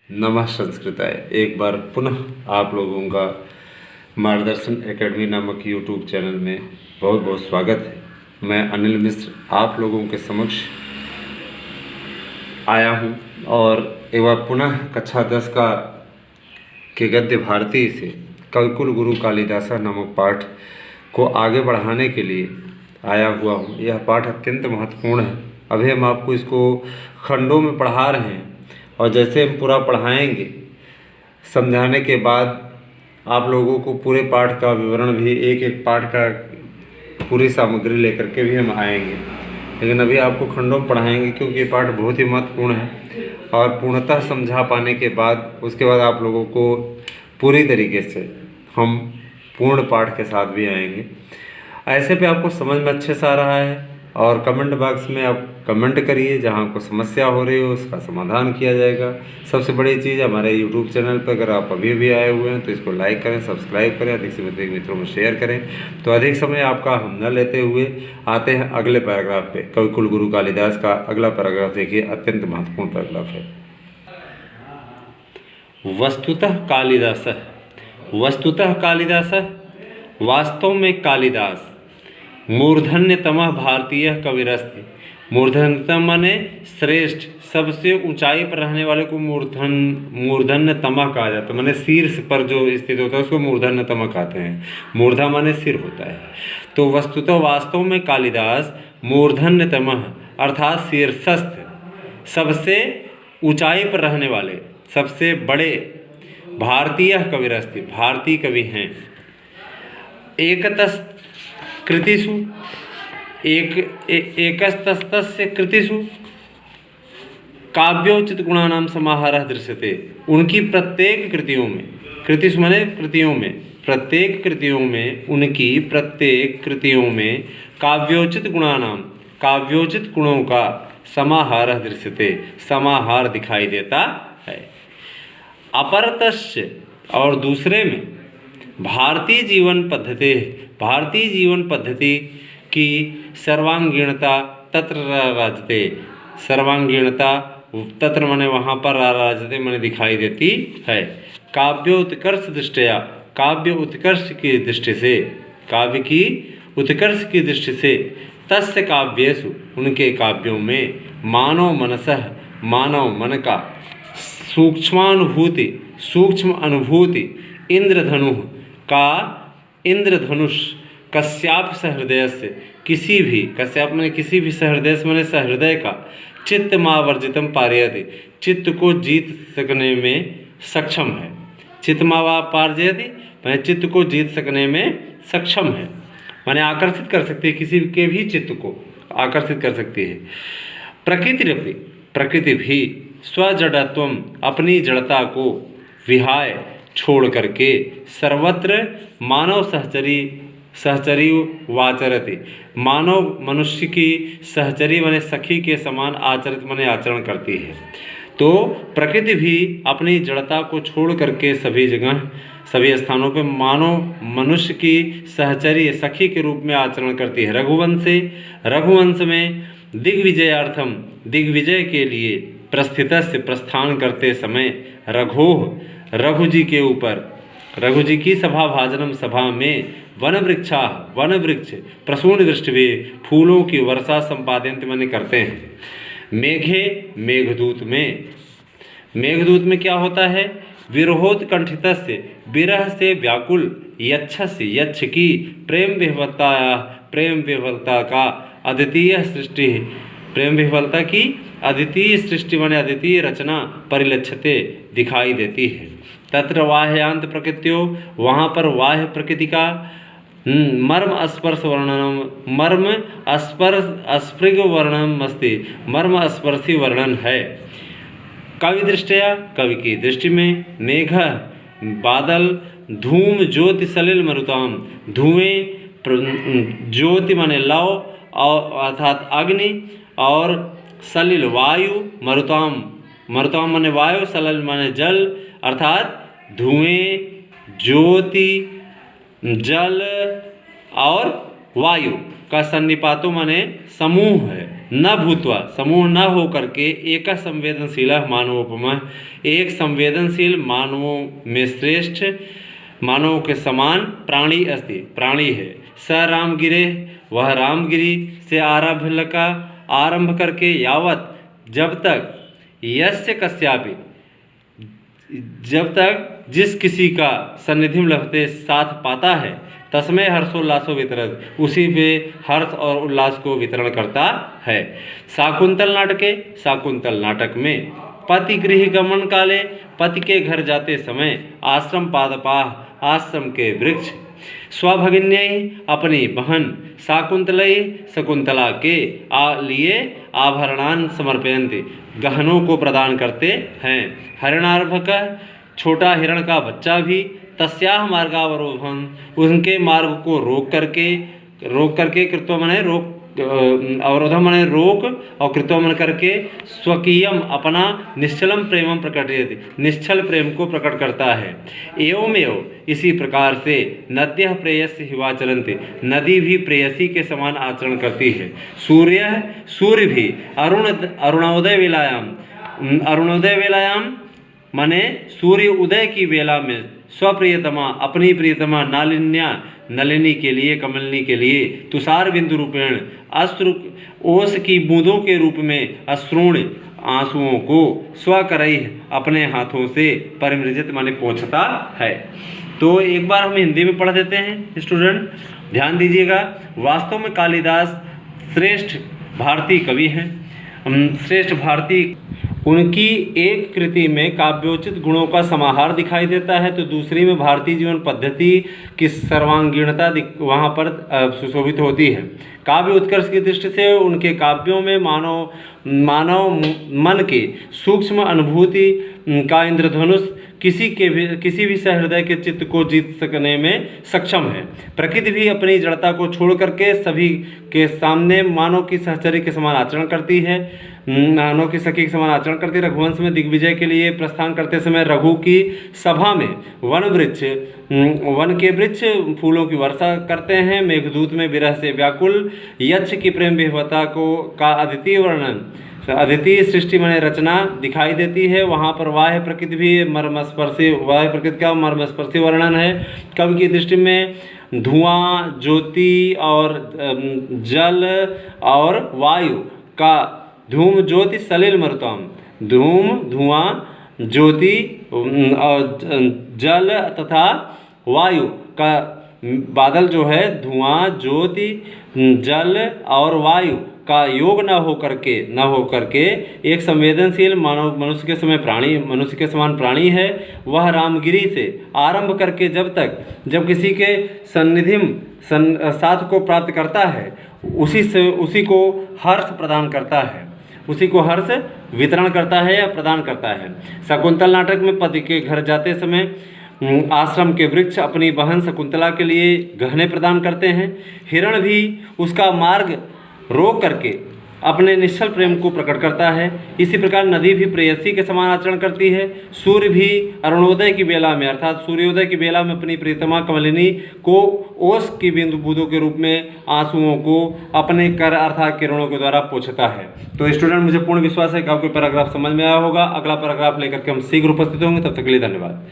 नमः संस्कृताय। एक बार पुनः आप लोगों का मार्गदर्शन एकेडमी नामक यूट्यूब चैनल में बहुत बहुत स्वागत है। मैं अनिल मिश्र आप लोगों के समक्ष आया हूं और एक बार पुनः कक्षा 10 के गद्य भारती से कविकुल गुरु कालिदासा नामक पाठ को आगे बढ़ाने के लिए आया हुआ हूं। यह पाठ अत्यंत महत्वपूर्ण है। अभी हम आपको इसको खंडों में पढ़ा रहे हैं और जैसे हम पूरा पढ़ाएंगे समझाने के बाद आप लोगों को पूरे पाठ का विवरण भी एक एक पाठ का पूरी सामग्री लेकर के भी हम आएंगे, लेकिन अभी आपको खंडों में पढ़ाएंगे क्योंकि ये पाठ बहुत ही महत्वपूर्ण है और पूर्णतः समझा पाने के बाद उसके बाद आप लोगों को पूरी तरीके से हम पूर्ण पाठ के साथ भी आएंगे। ऐसे पे आपको समझ में अच्छे से आ रहा है और कमेंट बॉक्स में आप कमेंट करिए, जहाँ आपको समस्या हो रही हो उसका समाधान किया जाएगा। सबसे बड़ी चीज़ हमारे यूट्यूब चैनल पर अगर आप अभी भी आए हुए हैं तो इसको लाइक करें, सब्सक्राइब करें, अधिक से अधिक मित्रों में शेयर करें। तो अधिक समय आपका हम न लेते हुए आते हैं अगले पैराग्राफ पे। कविकुल गुरु कालिदास का अगला पैराग्राफ देखिए, अत्यंत महत्वपूर्ण पैराग्राफ है। वस्तुतः कालिदासः वास्तव में कालिदास मूर्धन्यतमः भारतीय कविरस्ति। मूर्धन्यतम माने श्रेष्ठ, सबसे ऊंचाई पर रहने वाले को मूर्धन्यतमः कहा जाता है। माने शीर्ष पर जो स्थित होता है उसको मूर्धन्यतमः कहते हैं। मूर्धा माने सिर होता है। तो वस्तुतः वास्तव में कालिदास मूर्धन्यतमः अर्थात शीर्षस्थ, सबसे ऊंचाई पर रहने वाले, सबसे बड़े भारतीय कविरस्ति, भारतीय कवि हैं। एकतस् कृतिषु एकस्तस्य कृतिषु काव्योचित गुणानां समाहारः दृश्यते। उनकी प्रत्येक कृतियों में, कृतिषु माने कृतियों में, प्रत्येक कृतियों में, उनकी प्रत्येक कृतियों में काव्योचित गुणानां, काव्योचित गुणों का समाहारः दृश्यते, समाहार दिखाई देता है। अपरतश्च और दूसरे में भारतीय जीवन पद्धति की सर्वांगीणता तत्र राजते। सर्वांगीणता तत्र माने वहाँ पर राजते माने दिखाई देती है। काव्योत्कर्ष दृष्टया, काव्य उत्कर्ष की दृष्टि से, काव्य की उत्कर्ष की दृष्टि से तस्य काव्येषु, उनके काव्यों में मानव मनसः, मानव मन का सूक्ष्मानुभूति, सूक्ष्म अनुभूति, इंद्रधनु का, इंद्रधनुष कश्याप सहृदय से, किसी भी, कश्याप माने किसी भी, सहृदय माने सहृदय का, चित्तमावर्जितम पारयति, चित्त को जीत सकने में सक्षम है। चित्तमावा पारयति माने चित्त को जीत सकने में सक्षम है, माने आकर्षित कर सकती है, किसी के भी चित्त को आकर्षित कर सकती है। प्रकृति, प्रकृति भी स्वजड़त्वम, अपनी जड़ता को विहाय छोड़ करके सर्वत्र मानव सहचरी वाचरति, मानव मनुष्य की सहचरी माने सखी के समान आचरित माने आचरण करती है। तो प्रकृति भी अपनी जड़ता को छोड़ करके सभी जगह, सभी स्थानों पे मानव मनुष्य की सहचरी सखी के रूप में आचरण करती है। रघुवंश में दिग्विजयार्थम, दिग्विजय के लिए प्रस्थितस्य, प्रस्थान करते समय रघोः, रघु जी के ऊपर, रघु जी की सभा भाजनम, सभा में वन वृक्ष प्रसून वृष्टि, फूलों की वर्षा संपादन माने करते हैं। मेघे, मेघदूत में क्या होता है? विरहोत्कंठितस्य, विरह से व्याकुल, यक्षस्य, यक्ष की प्रेम विह्वलता का अद्वितीय सृष्टि, प्रेम विह्वलता की अद्वितीय सृष्टि माने अद्वितीय रचना परिलक्षते दिखाई देती है। तत्र वाह्यांत प्रकृत्यो, वहाँ पर वाह्य प्रकृति का मर्म स्पर्श वर्णनम, मर्म स्पृग वर्णनम अस्ति, मर्म स्पर्शी वर्णन है। कवि दृष्टया, कवि की दृष्टि में, मेघ बादल, धूम ज्योति सलिल मरुताम, धुएं ज्योति माने लौ अर्थात अग्नि, और सलिल वायु, मरुताम, मरुताम माने वायु, सलिल माने जल अर्थात धुएं, ज्योति, जल और वायु का सन्निपातों माने समूह है। न भूत्वा समूह न हो करके एक संवेदनशील मानवोपम, एक संवेदनशील मानवों में श्रेष्ठ मानवों के समान प्राणी अस्ति, प्राणी है। स रामगिरे, वह रामगिरी से आरंभ करके यावत, जब तक, यस्य कस्यापि, जब तक जिस किसी का सन्निधिम लभते साथ पाता है, तस्मै हर्षोल्लासो वितरत, उसी पे हर्ष और उल्लास को वितरण करता है। शाकुंतल नाटके, शाकुंतल नाटक में पति गृह गमन काले, पति के घर जाते समय आश्रम पादपाह, आश्रम के वृक्ष, स्वभगिन्यै, अपनी बहन, शाकुंतलै, शकुंतला के लिए आभरणान समर्पयन्ति, गहनों को प्रदान करते हैं। हरिणार्भक, छोटा हिरण का बच्चा भी, तस्याह मार्गावरोधन, उनके मार्ग को रोक करके कृत्व मने रोक, अवरोधम मने रोक, और कृत्व मन करके स्वकीयम अपना निश्चलम प्रेमम प्रकटयति, निश्चल प्रेम को प्रकट करता है। एवमेव, इसी प्रकार से नद्यः प्रेयस्य हिवाचरन्ति, नदी भी प्रेयसी के समान आचरण करती है। सूर्य भी अरुणोदय वेलायाम माने सूर्य उदय की वेला में स्वप्रियतमा, अपनी प्रियतमा नलिनी के लिए, कमलिनी के लिए, तुषार बिंदु रूपेण, अश्रु ओस की बूंदों के रूप में, अश्रुण आंसुओं को, स्वकरई अपने हाथों से, परिमृजित माने पोंछता है। तो एक बार हम हिंदी में पढ़ देते हैं स्टूडेंट, ध्यान दीजिएगा। वास्तव में कालिदास श्रेष्ठ भारतीय कवि हैं, श्रेष्ठ भारतीय। उनकी एक कृति में काव्योचित गुणों का समाहार दिखाई देता है, तो दूसरी में भारतीय जीवन पद्धति की सर्वांगीणता वहाँ पर सुशोभित होती है। काव्य उत्कर्ष की दृष्टि से उनके काव्यों में मानव मन की सूक्ष्म अनुभूति का इंद्रधनुष किसी भी सहृदय के चित्त को जीत सकने में सक्षम है। प्रकृति भी अपनी जड़ता को छोड़ करके सभी के सामने मानव की सहचर्य के समान आचरण करती है, मानव की सखी के समान आचरण करती है। रघुवंश में दिग्विजय के लिए प्रस्थान करते समय रघु की सभा में वन के वृक्ष फूलों की वर्षा करते हैं। मेघदूत में विरह से व्याकुल यक्ष की प्रेम विहवलता का अद्वितीय सृष्टि माने रचना दिखाई देती है। वहाँ पर वाह्य प्रकृति भी वाह्य प्रकृति का मर्मस्पर्शी वर्णन है। कवि की दृष्टि में धुआं, ज्योति और जल और वायु का, धूम ज्योति सलिल मरुताम, धूम धुआं, ज्योति और जल तथा वायु का, बादल जो है धुआं, ज्योति, जल और वायु का योग न हो करके एक संवेदनशील मनुष्य के समान प्राणी है। वह रामगिरी से आरंभ करके जब किसी के साथ को प्राप्त करता है, उसी को हर्ष प्रदान करता है, उसी को हर्ष वितरण करता है या प्रदान करता है। शकुंतल नाटक में पति के घर जाते समय आश्रम के वृक्ष अपनी बहन शकुंतला के लिए गहने प्रदान करते हैं। हिरण भी उसका मार्ग रोक करके अपने निश्चल प्रेम को प्रकट करता है। इसी प्रकार नदी भी प्रेयसी के समान आचरण करती है। सूर्य भी अरुणोदय की बेला में अर्थात सूर्योदय की बेला में अपनी प्रियतमा कमलिनी को ओस की बूंदों के रूप में आंसुओं को अपने कर अर्थात किरणों के द्वारा पोंछता है। तो स्टूडेंट, मुझे पूर्ण विश्वास है कि आपको पैराग्राफ समझ में आया होगा। अगला पैराग्राफ लेकर के हम शीघ्र उपस्थित होंगे। तब तक के लिए धन्यवाद।